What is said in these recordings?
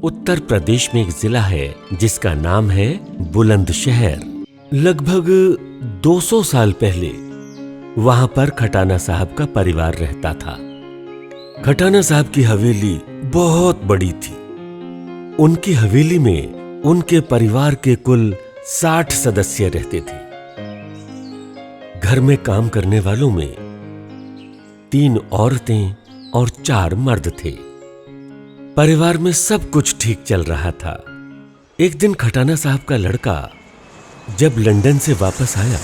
उत्तर प्रदेश में एक जिला है जिसका नाम है बुलंदशहर। लगभग 200 साल पहले वहां पर खटाना साहब का परिवार रहता था। खटाना साहब की हवेली बहुत बड़ी थी। उनकी हवेली में उनके परिवार के कुल 60 सदस्य रहते थे। घर में काम करने वालों में 3 औरतें और 4 मर्द थे। परिवार में सब कुछ ठीक चल रहा था। एक दिन खटाना साहब का लड़का जब लंदन से वापस आया।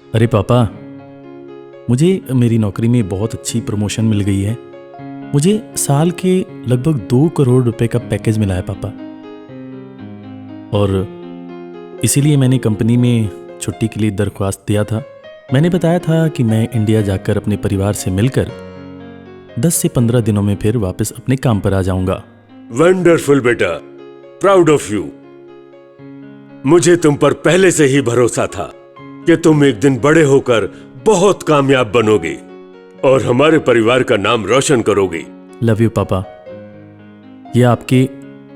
अरे पापा, मुझे मेरी नौकरी में बहुत अच्छी प्रमोशन मिल गई है। मुझे साल के लगभग 2 करोड़ रुपए का पैकेज मिला है पापा। और इसीलिए मैंने कंपनी में छुट्टी के लिए दरख्वास्त दिया था। मैंने बताया था कि मैं इंडिया जाकर अपने परिवार से मिलकर 10 से 15 दिनों में फिर वापस अपने काम पर आ जाऊंगा। वंडरफुल बेटा, प्राउड ऑफ यू। मुझे तुम पर पहले से ही भरोसा था कि तुम एक दिन बड़े होकर बहुत कामयाब बनोगे और हमारे परिवार का नाम रोशन करोगे। लव यू पापा। यह आपके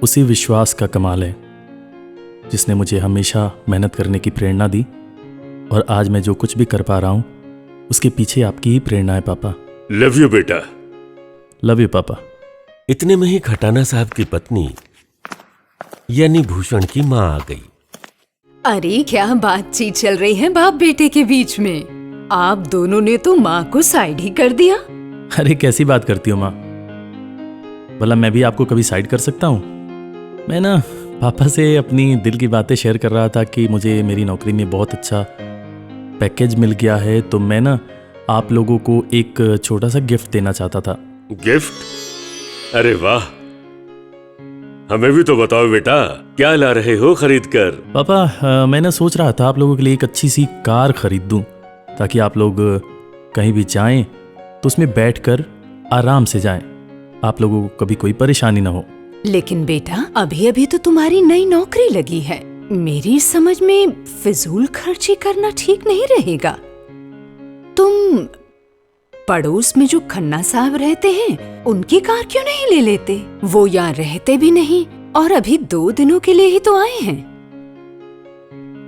उसी विश्वास का कमाल है जिसने मुझे हमेशा मेहनत करने की प्रेरणा दी, और आज मैं जो कुछ भी कर पा रहा हूं उसके पीछे आपकी ही प्रेरणा है पापा। लव यू बेटा। लव यू पापा। इतने में ही खटाना साहब की पत्नी यानी भूषण की माँ आ गई। अरे क्या बातचीत चल रही है बाप बेटे के बीच में। आप दोनों ने तो माँ को साइड ही कर दिया। अरे कैसी बात करती हो माँ? भला मैं भी आपको कभी साइड कर सकता हूँ? मैं ना पापा से अपनी दिल की बातें शेयर कर रहा था कि मुझे मेरी नौकरी में बहुत अच्छा पैकेज मिल गया है, तो मैं ना आप लोगों को एक छोटा सा गिफ्ट देना चाहता था। गिफ्ट? अरे वाह, हमें भी तो बताओ बेटा, क्या ला रहे हो खरीद कर? पापा, मैं ना सोच रहा था आप लोगों के लिए एक अच्छी सी कार खरीद दूं, ताकि आप लोग कहीं भी जाएं तो उसमें बैठकर आराम से जाएं, आप लोगों को कभी कोई परेशानी ना हो। लेकिन बेटा, अभी अभी तो तुम्हारी नई नौकरी लगी है। मेरी समझ में फिजूल खर्ची करना ठीक नहीं रहेगा। तुम पड़ोस में जो खन्ना साहब रहते हैं उनकी कार क्यों नहीं ले लेते? वो यहाँ रहते भी नहीं और अभी 2 दिनों के लिए ही तो आए हैं।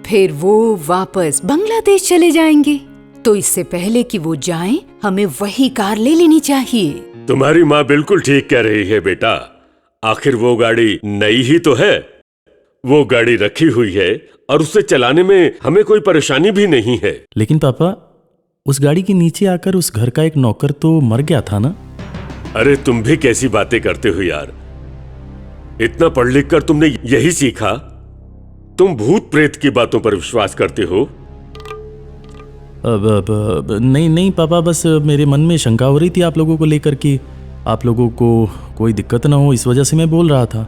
फिर वो वापस बांग्लादेश चले जाएंगे, तो इससे पहले कि वो जाएं, हमें वही कार ले लेनी चाहिए। तुम्हारी माँ बिल्कुल ठीक कह रही है बेटा। आखिर वो गाड़ी नई ही तो है। वो गाड़ी रखी हुई है और उसे चलाने में हमें कोई परेशानी भी नहीं है। लेकिन पापा, उस गाड़ी के नीचे आकर उस घर का एक नौकर तो मर गया था ना? अरे तुम भी कैसी बातें करते हो यार। इतना पढ़ लिख कर तुमने यही सीखा? तुम भूत प्रेत की बातों पर विश्वास करते हो? नहीं पापा, बस मेरे मन में शंका हो रही थी आप लोगों को लेकर कि आप लोगों को कोई दिक्कत ना हो, इस वजह से मैं बोल रहा था।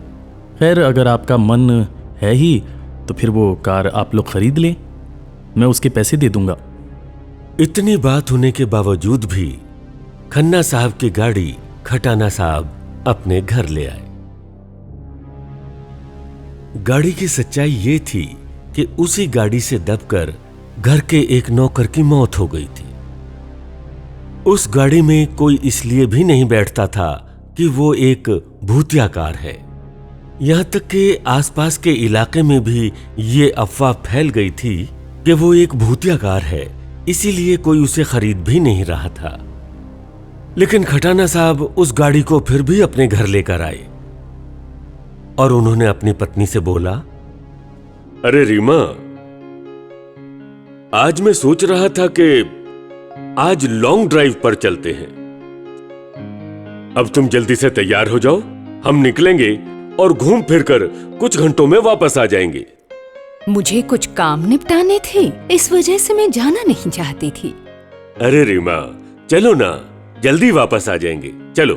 खैर, अगर आपका मन है ही तो फिर वो कार आप लोग खरीद लें, मैं उसके पैसे दे दूंगा। इतनी बात होने के बावजूद भी खन्ना साहब की गाड़ी खटाना साहब अपने घर ले आए। गाड़ी की सच्चाई ये थी कि उसी गाड़ी से दबकर घर के एक नौकर की मौत हो गई थी। उस गाड़ी में कोई इसलिए भी नहीं बैठता था कि वो एक भूतिया कार है। यहां तक कि आसपास के इलाके में भी ये अफवाह फैल गई थी कि वो एक भूतिया कार है, इसीलिए कोई उसे खरीद भी नहीं रहा था। लेकिन खटाना साहब उस गाड़ी को फिर भी अपने घर लेकर आए और उन्होंने अपनी पत्नी से बोला, अरे रीमा, आज मैं सोच रहा था कि आज लॉन्ग ड्राइव पर चलते हैं। अब तुम जल्दी से तैयार हो जाओ, हम निकलेंगे और घूम फिर कर कुछ घंटों में वापस आ जाएंगे। मुझे कुछ काम निपटाने थे, इस वजह से मैं जाना नहीं चाहती थी। अरे रीमा, चलो ना, जल्दी वापस आ जाएंगे, चलो।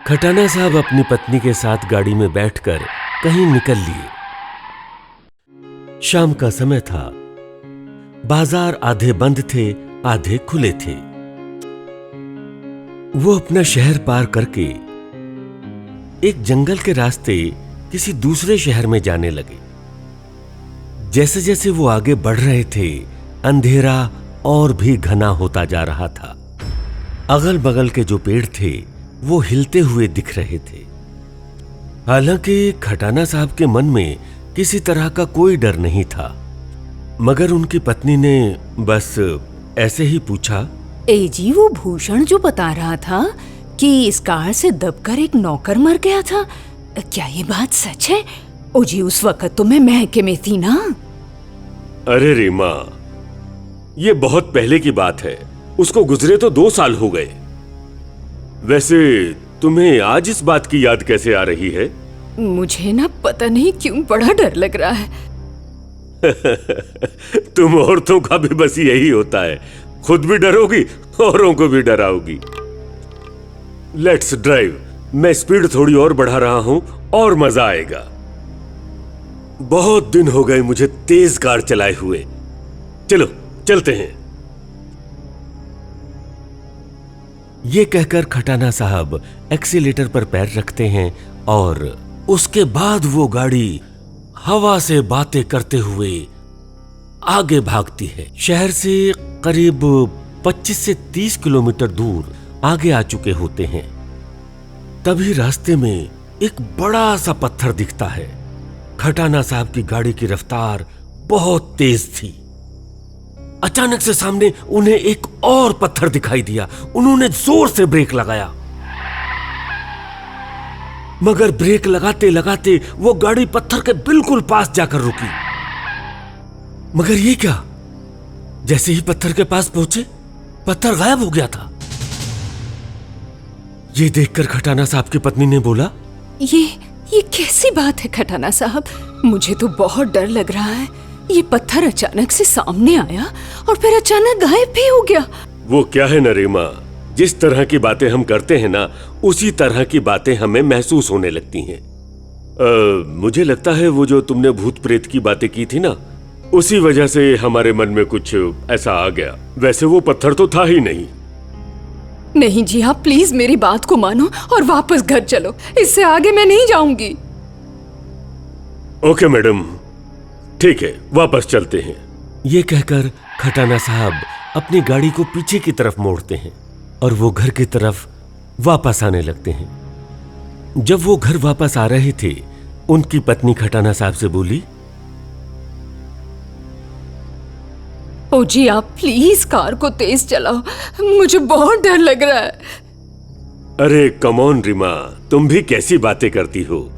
खटाना साहब अपनी पत्नी के साथ गाड़ी में बैठकर कहीं निकल लिए। शाम का समय था। बाजार आधे बंद थे, आधे खुले थे। वो अपना शहर पार करके एक जंगल के रास्ते किसी दूसरे शहर में जाने लगे। जैसे जैसे वो आगे बढ़ रहे थे, अंधेरा और भी घना होता जा रहा था। अगल बगल के जो पेड़ थे वो हिलते हुए दिख रहे थे। हालांकि खटाना साहब के मन में किसी तरह का कोई डर नहीं था, मगर उनकी पत्नी ने बस ऐसे ही पूछा, ए जी, वो भूषण जो बता रहा था कि इस कार से दबकर एक नौकर मर गया था, क्या ये बात सच है? ओ जी, उस वक्त तो मैं महके में थी ना। अरे रीमा, ये बहुत पहले की बात है, उसको गुजरे तो 2 साल हो गए। वैसे तुम्हें आज इस बात की याद कैसे आ रही है? मुझे ना पता नहीं क्यों बड़ा डर लग रहा है। तुम औरतों का भी बस यही होता है, खुद भी डरोगी, औरों को भी डराओगी। लेट्स ड्राइव, मैं स्पीड थोड़ी और बढ़ा रहा हूं और मजा आएगा। बहुत दिन हो गए मुझे तेज कार चलाए हुए। चलो चलते हैं। ये कहकर खटाना साहब एक्सीलेटर पर पैर रखते हैं और उसके बाद वो गाड़ी हवा से बातें करते हुए आगे भागती है। शहर से करीब 25 से 30 किलोमीटर दूर आगे आ चुके होते हैं। तभी रास्ते में एक बड़ा सा पत्थर दिखता है। खटाना साहब की गाड़ी की रफ्तार बहुत तेज थी। अचानक से सामने उन्हें एक और पत्थर दिखाई दिया। उन्होंने जोर से ब्रेक लगाया, मगर ब्रेक लगाते लगाते वो गाड़ी पत्थर के बिल्कुल पास जाकर रुकी। मगर ये क्या, जैसे ही पत्थर के पास पहुंचे, पत्थर गायब हो गया था। ये देखकर खटाना साहब की पत्नी ने बोला, ये कैसी बात है खटाना साहब? मुझे तो बहुत डर लग रहा है। ये पत्थर अचानक से सामने आया और फिर अचानक गायब भी हो गया। वो क्या है ना रीमा, जिस तरह की बातें हम करते हैं ना, उसी तरह की बातें हमें महसूस होने लगती हैं। मुझे लगता है वो जो तुमने भूत प्रेत की बातें की थी ना, उसी वजह से हमारे मन में कुछ ऐसा आ गया। वैसे वो पत्थर तो था ही नहीं। नहीं जी, आप प्लीज मेरी बात को मानो और वापस घर चलो। इससे आगे मैं नहीं जाऊंगी। ओके मैडम, ठीक है, वापस चलते हैं। ये कहकर खटाना साहब अपनी गाड़ी को पीछे की तरफ मोड़ते हैं और वो घर की तरफ वापस आने लगते हैं। जब वो घर वापस आ रहे थे, उनकी पत्नी खटाना साहब से बोली, ओ जी, आप प्लीज कार को तेज चलाओ, मुझे बहुत डर लग रहा है। अरे कम ऑन रीमा, तुम भी कैसी बातें करती हो।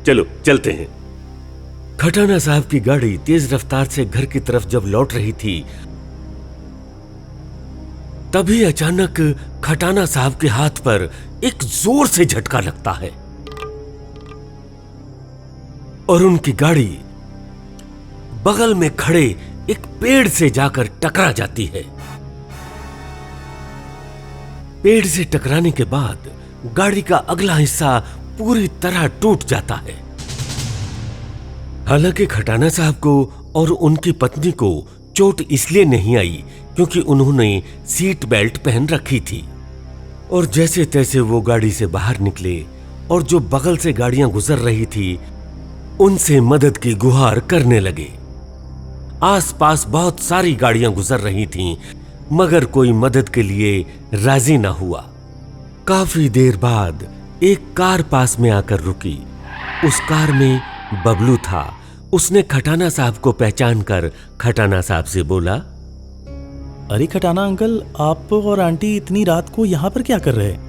चलो चलते हैं। खटाना साहब की गाड़ी तेज रफ्तार से घर की तरफ जब लौट रही थी, तभी अचानक खटाना साहब के हाथ पर एक जोर से झटका लगता है और उनकी गाड़ी बगल में खड़े एक पेड़ से जाकर टकरा जाती है। पेड़ से टकराने के बाद गाड़ी का अगला हिस्सा पूरी तरह टूट जाता है। हालांकि खटाना साहब को और उनकी पत्नी को चोट इसलिए नहीं आई क्योंकि उन्होंने सीट बेल्ट पहन रखी थी और जैसे तैसे वो गाड़ी से बाहर निकले और जो बगल से गाड़ियां गुजर रही थी उनसे मदद की गुहार करने लगे। आसपास बहुत सारी गाड़ियां गुजर रही थीं, मगर कोई मदद के लिए राजी ना हुआ। काफी देर बाद एक कार पास में आकर रुकी। उस कार में बबलू था। उसने खटाना साहब को पहचान कर खटाना साहब से बोला, अरे खटाना अंकल, आप और आंटी इतनी रात को यहाँ पर क्या कर रहे हैं?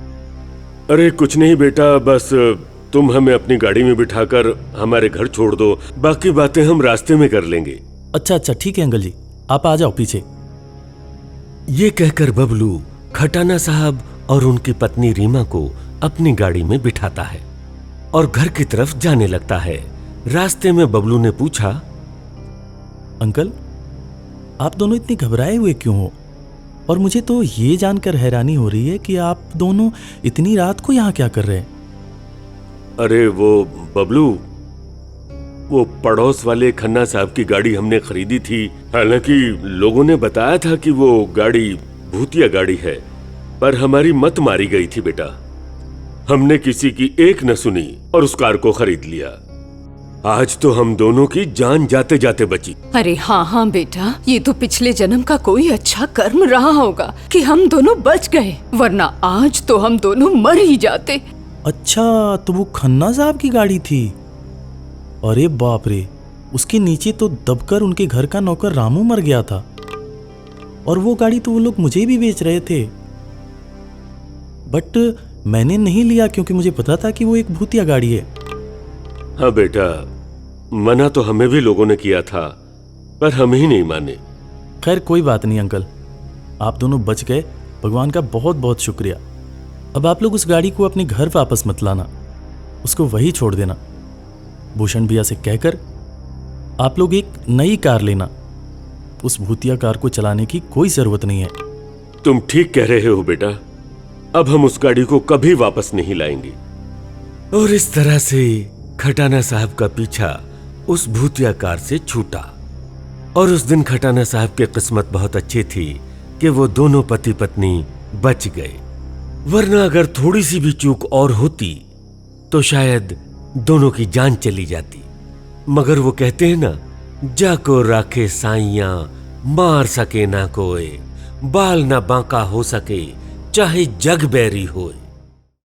अरे कुछ नहीं बेटा, बस तुम हमें अपनी गाड़ी में बिठाकर हमारे घर छोड़ दो, बाकी बातें हम रास्ते में कर लेंगे। अच्छा, ठीक है अंकल जी, आप आ जाओ पीछे। ये कहकर बबलू खटाना साहब और उनकी पत्नी रीमा को अपनी गाड़ी में बिठाता है और घर की तरफ जाने लगता है। रास्ते में बबलू ने पूछा, अंकल, आप दोनों इतने घबराए हुए क्यों हो? और मुझे तो ये जानकर हैरानी हो रही है कि आप दोनों इतनी रात को यहाँ क्या कर रहे हैं? अरे वो बबलू, वो पड़ोस वाले खन्ना साहब की गाड़ी हमने खरीदी थी। हालांकि लोगों ने बताया था कि वो गाड़ी भूतिया गाड़ी है, पर हमारी मत मारी गई थी बेटा। हमने किसी की एक न सुनी और उस कार को खरीद लिया। आज तो हम दोनों की जान जाते जाते बची। अरे हाँ हाँ बेटा, ये तो पिछले जन्म का कोई अच्छा कर्म रहा होगा कि हम दोनों बच गए, वरना आज तो हम दोनों मर ही जाते। अच्छा, तो वो खन्ना साहब की गाड़ी थी। अरे बाप रे, उसके नीचे तो दबकर उनके घर का नौकर रामू मर गया था, और वो गाड़ी तो वो लोग मुझे भी बेच रहे थे, बट मैंने नहीं लिया क्योंकि मुझे पता था कि वो एक भूतिया गाड़ी है। हाँ बेटा, मना तो हमें भी लोगों ने किया था, पर हम ही नहीं माने। खैर कोई बात नहीं अंकल, आप दोनों बच गए, भगवान का बहुत बहुत शुक्रिया। अब आप लोग उस गाड़ी को अपने घर वापस मत लाना, उसको वही छोड़ देना। भूषण भैया से कहकर आप लोग एक नई कार लेना, उस भूतिया कार को चलाने की कोई जरूरत नहीं है। तुम ठीक कह रहे हो बेटा, अब हम उस गाड़ी को कभी वापस नहीं लाएंगे। और इस तरह से खटाना साहब का पीछा उस भूतिया कार से छूटा। और उस दिन खटाना साहब की किस्मत बहुत अच्छी थी कि वो दोनों पति पत्नी बच गए, वरना अगर थोड़ी सी भी चूक और होती तो शायद दोनों की जान चली जाती। मगर वो कहते हैं ना, जाको राखे साइयां मार सके ना कोई, बाल ना बांका हो सके चाहे जग बैरी होए।